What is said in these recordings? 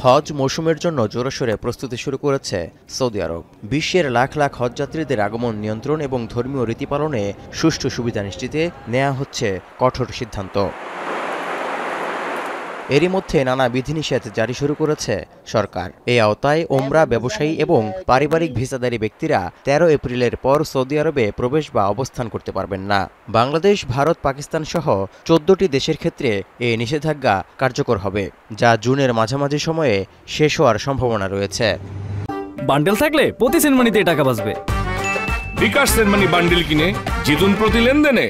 হজ মৌসুমের জন্য জোরসোরে প্রস্তুতি শুরু করেছে সৌদি আরব। বিশ্বের লাখ লাখ হজযাত্রীদের আগমন নিয়ন্ত্রণ এবং ধর্মীয় রীতি পালনে সুষ্ঠু সুবিধা নিশ্চিতে নেওয়া হচ্ছে কঠোর সিদ্ধান্ত। এরই মধ্যে নানা বিধিনিষেধ জারি শুরু করেছে সরকার। এই আওতায় ওমরা ব্যবসায়ী এবং পারিবারিক ভিসাধারী ব্যক্তিরা 13 এপ্রিলের পর সৌদি আরবে প্রবেশ বা অবস্থান করতে পারবেন না। বাংলাদেশ, ভারত, পাকিস্তান সহ 14টি দেশের ক্ষেত্রে এই নিষেধাজ্ঞা কার্যকর হবে, যা জুনের মাঝামাঝি সময়ে শেষ হওয়ার সম্ভাবনা রয়েছে। বান্ডেল থাকলে প্রতি সেনমানিতে টাকা বাঁচবে। বিকাশ সেনমানি বান্ডেল কিনে জিতুন প্রতি লেনদেনে।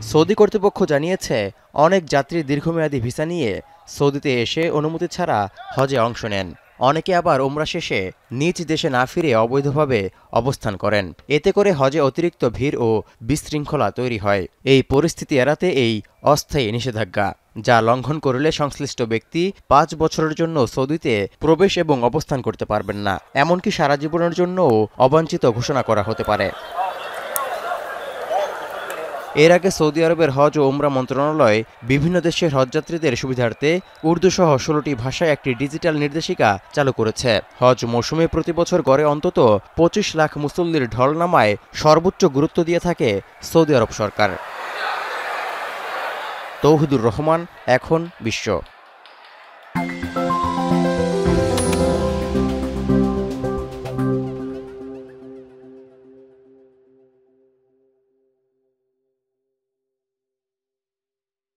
সৌদি কর্তৃপক্ষ জানিয়েছে, অনেক যাত্রী দীর্ঘমেয়াদী ভিসা নিয়ে সৌদিতে এসে অনুমতি ছাড়া হজে অংশ নেন। অনেকে আবার ওমরা শেষে নিজ দেশে না ফিরে অবৈধভাবে অবস্থান করেন। এতে করে হজে অতিরিক্ত ভিড় ও বিশৃঙ্খলা তৈরি হয়। এই পরিস্থিতি এড়াতে এই অস্থায়ী নিষেধাজ্ঞা, যা লঙ্ঘন করলে সংশ্লিষ্ট ব্যক্তি 5 বছরের জন্য সৌদিতে প্রবেশ এবং অবস্থান করতে পারবেন না। এমনকি সারা জীবনের জন্যও অবাঞ্ছিত ঘোষণা করা হতে পারে। এর আগে সৌদি আরবের হজ ও ওমরা মন্ত্রণালয় বিভিন্ন দেশের হজযাত্রীদের সুবিধার্থে উর্দু সহ 16টি ভাষায় একটি ডিজিটাল নির্দেশিকা চালু করেছে। হজ মৌসুমে প্রতি বছর গড়ে অন্তত 25 লাখ মুসল্লির ঢল নামায় সর্বোচ্চ গুরুত্ব দিয়ে থাকে সৌদি আরব সরকার। তৌহিদুর রহমান, এখন বিশ্ব।